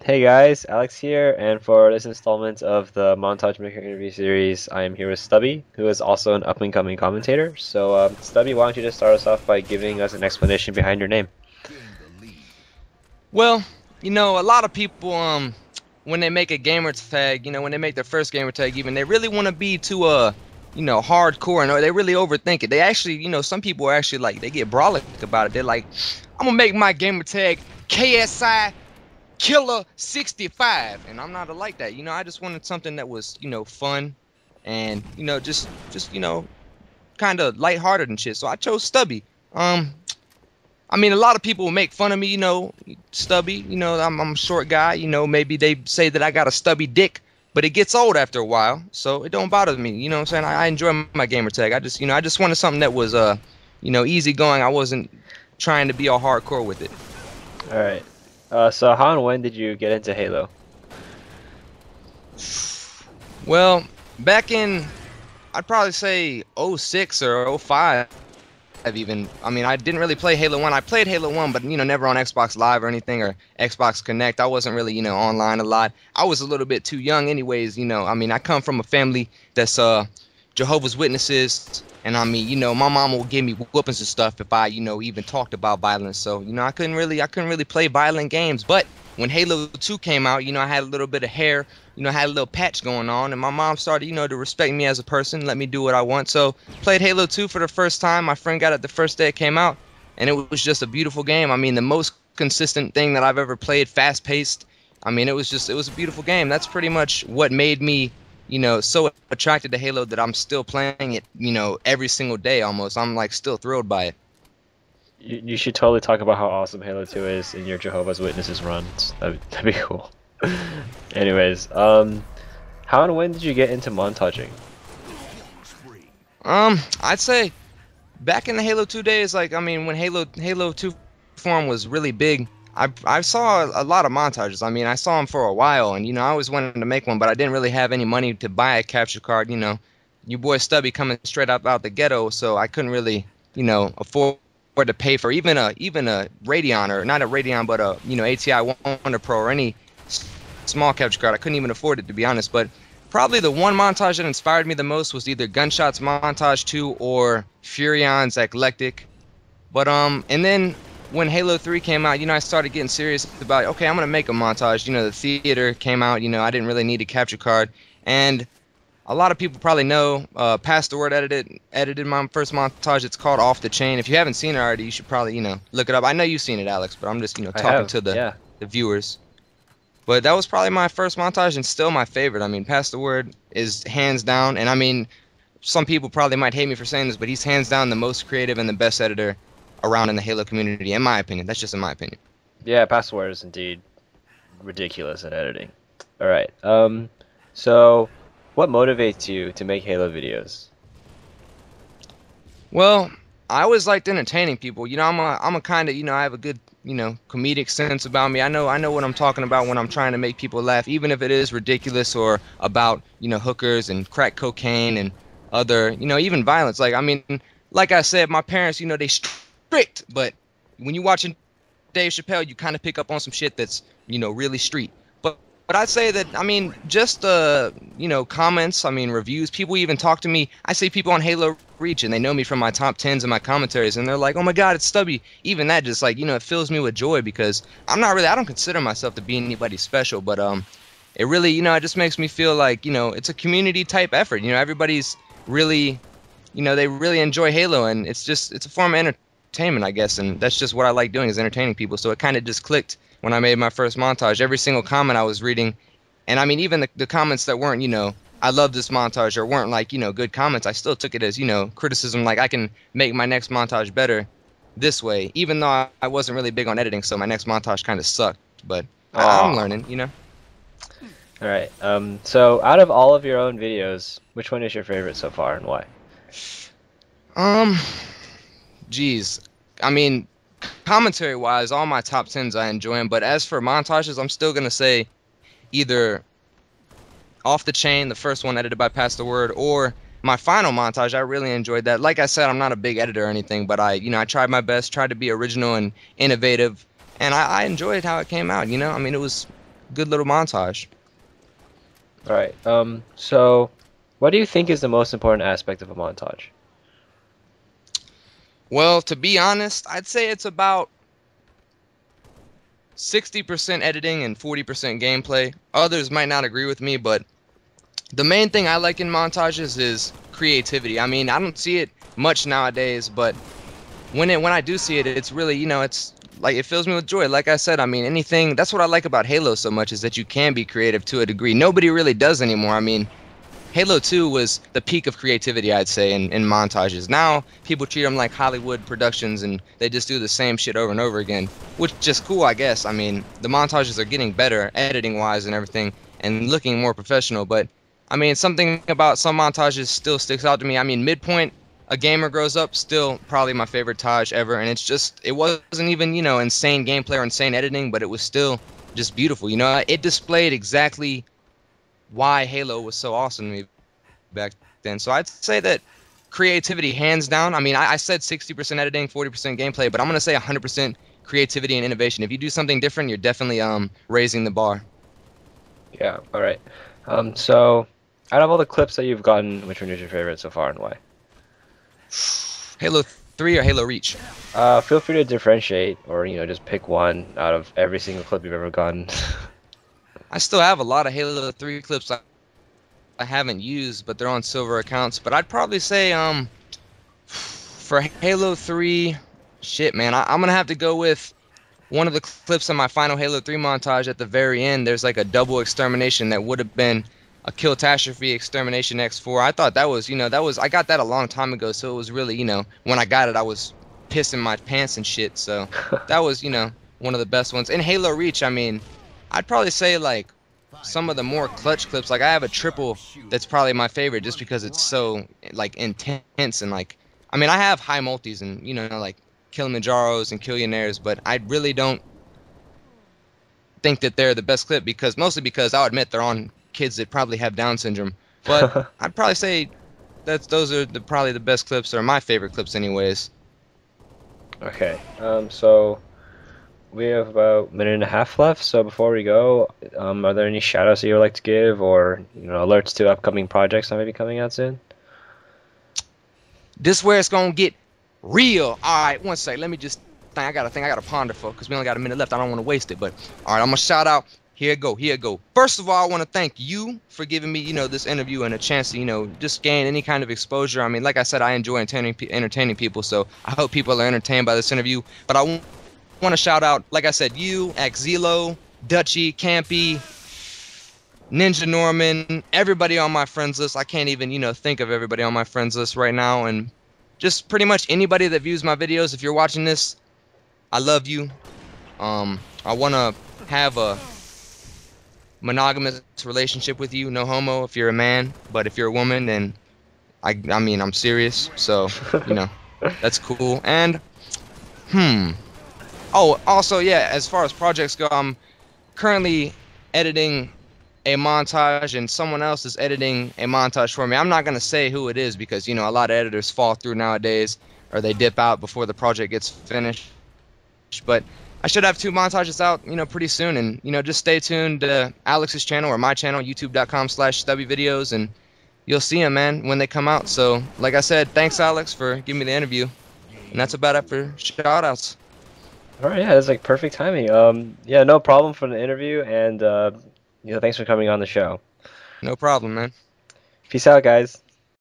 Hey guys, Alex here, and for this installment of the Montage Maker interview series, I am here with Stubby, who is also an up-and-coming commentator. So, Stubby, why don't you just start us off by giving us an explanation behind your name? Well, a lot of people, when they make a gamer tag, when they make their first gamer tag, even they really want to be too, hardcore, and or they really overthink it. They actually, some people are actually like they get brolic about it. They're like, I'm gonna make my gamer tag KSI Killer 65, and I'm not like that. I just wanted something that was, fun, and just kind of lighthearted and shit. So I chose Stubby. A lot of people will make fun of me, stubby. I'm a short guy. Maybe they say that I got a stubby dick, but it gets old after a while, so it don't bother me. You know what I'm saying? I enjoy my gamer tag. I just wanted something that was, easy going. I wasn't trying to be all hardcore with it. All right. So how and when did you get into Halo? Well, back in, I'd probably say '06 or '05. Even I didn't really play Halo 1. I played Halo 1, but never on Xbox Live or anything, or Xbox Connect. I wasn't really online a lot. I was a little bit too young anyways. I come from a family that's Jehovah's Witnesses, and my mom will give me whoopings and stuff if I even talked about violence. So I couldn't really play violent games. But when Halo 2 came out, I had a little bit of hair, I had a little patch going on, and my mom started to respect me as a person, let me do what I want. So played Halo 2 for the first time. My friend got it the first day it came out, and it was just a beautiful game. The most consistent thing that I've ever played, fast paced. It was a beautiful game. That's pretty much what made me so attracted to Halo that I'm still playing it, every single day almost. I'm like still thrilled by it. You should totally talk about how awesome Halo 2 is in your Jehovah's Witnesses runs. That'd be cool. Anyways, how and when did you get into montaging? I'd say back in the Halo 2 days, like when Halo 2 form was really big, I saw a lot of montages. I saw them for a while, and I always wanted to make one, but I didn't really have any money to buy a capture card. Your boy Stubby coming straight up out the ghetto, so I couldn't really afford to pay for even a Radeon, or not a Radeon, but a ATI Wonder Pro or any small capture card. I couldn't even afford it, to be honest. But probably the one montage that inspired me the most was either Gunshots Montage 2 or Furion's Eclectic. But and then when Halo 3 came out, I started getting serious about, okay, I'm gonna make a montage. The theater came out. I didn't really need a capture card, and a lot of people probably know. Pass the Word edited my first montage. It's called Off the Chain. If you haven't seen it already, you should probably look it up. I know you've seen it, Alex, but I'm just I talking have, to the yeah. the viewers. But that was probably my first montage and still my favorite. Pass the Word is hands down, and some people probably might hate me for saying this, but he's hands down the most creative and the best editor around in the Halo community, in my opinion. That's just in my opinion. Yeah, Password is indeed ridiculous at editing. All right. So what motivates you to make Halo videos? Well, I always liked entertaining people. I'm a kind of, I have a good, comedic sense about me. I know what I'm talking about when I'm trying to make people laugh, even if it is ridiculous or about, hookers and crack cocaine and other, even violence. Like I said, my parents, they strict, but when you watching Dave Chappelle, you kind of pick up on some shit that's, really street. But I'd say that, just comments, reviews. People even talk to me. I see people on Halo Reach, and they know me from my top tens and my commentaries, and they're like, "Oh my God, it's Stubby." Even that just like it fills me with joy because I don't consider myself to be anybody special, but it really it just makes me feel like it's a community type effort. Everybody's really they really enjoy Halo, and it's a form of entertainment, I guess, and that's just what I like doing is entertaining people. So it kind of just clicked when I made my first montage. Every single comment I was reading, and even the comments that weren't, I love this montage or weren't like, good comments, I still took it as, criticism. Like I can make my next montage better this way, even though I wasn't really big on editing, so my next montage kind of sucked. But I'm Aw. learning. All right. So out of all of your own videos, which one is your favorite so far and why? Um, Geez. I mean, Commentary wise, all my top tens I enjoy them, but as for montages, I'm still gonna say either Off the Chain, the first one edited by Pass the Word, or my final montage. I really enjoyed that. Like I said, I'm not a big editor or anything, but I tried my best, tried to be original and innovative, and I enjoyed how it came out. It was good little montage. All right. So what do you think is the most important aspect of a montage? Well, to be honest, I'd say it's about 60% editing and 40% gameplay. Others might not agree with me, but the main thing I like in montages is creativity. I mean, I don't see it much nowadays, but when I do see it, it's really, it's like it fills me with joy. Like I said, I mean, anything, that's what I like about Halo so much is that you can be creative to a degree. Nobody really does anymore. I mean, Halo 2 was the peak of creativity, I'd say, in montages. Now people treat them like Hollywood productions and they just do the same shit over and over again, which is cool, I guess. I mean, the montages are getting better editing wise and everything and looking more professional, but I mean, something about some montages still sticks out to me. I mean, Midpoint, A Gamer Grows Up, still probably my favorite Taj ever, and it's just, it wasn't even, insane gameplay or insane editing, but it was still just beautiful. It displayed exactly why Halo was so awesome to me back then. So I'd say that creativity, hands down. I mean, I said 60% editing, 40% gameplay, but I'm gonna say 100% creativity and innovation. If you do something different, you're definitely raising the bar. Yeah. All right. So out of all the clips that you've gotten, which one is your favorite so far and why? Halo 3 or Halo Reach? Feel free to differentiate or just pick one out of every single clip you've ever gotten. I still have a lot of Halo 3 clips I haven't used, but they're on silver accounts. But I'd probably say for Halo 3, shit, man, I'm gonna have to go with one of the clips in my final Halo 3 montage at the very end. There's like a double extermination that would have been a Killtastrophe Extermination X4. I thought that was, I got that a long time ago, so it was really, when I got it, I was pissing my pants and shit. So that was, one of the best ones. In Halo Reach, I mean, I'd probably say like some of the more clutch clips. Like I have a triple that's probably my favorite just because it's so like intense and like, I mean, I have high multis and like Kilimanjaros and Killionaires, but I really don't think that they're the best clip because mostly because I'll admit they're on kids that probably have Down syndrome. But I'd probably say those are probably the best clips or my favorite clips anyways. Okay. So we have about a minute and a half left. So before we go, are there any shout outs that you would like to give or alerts to upcoming projects that may be coming out soon? This where it's gonna get real. All right, one sec. Let me just think. I gotta ponder for because we only got a minute left. I don't want to waste it. But all right, I'm gonna shout out. Here it go. Here it go. First of all, I want to thank you for giving me, this interview and a chance to, just gain any kind of exposure. I mean, like I said, I enjoy entertaining people, so I hope people are entertained by this interview. But I want to shout out, like I said, you, Axilo, Dutchy, Campy, Ninja Norman, everybody on my friends list. I can't even, think of everybody on my friends list right now. And just pretty much anybody that views my videos. If you're watching this, I love you. I want to have a monogamous relationship with you. No homo if you're a man. But if you're a woman, then I mean, I'm serious. So, that's cool. And, oh, also, yeah, as far as projects go, I'm currently editing a montage and someone else is editing a montage for me. I'm not going to say who it is because, a lot of editors fall through nowadays or they dip out before the project gets finished. But I should have 2 montages out, pretty soon. And, just stay tuned to Alex's channel or my channel, youtube.com/stubbyvideos, and you'll see them, man, when they come out. So, like I said, thanks, Alex, for giving me the interview. And that's about it for shout-outs. All right, yeah, that's like perfect timing. Yeah, no problem for the interview, and thanks for coming on the show. No problem, man. Peace out, guys.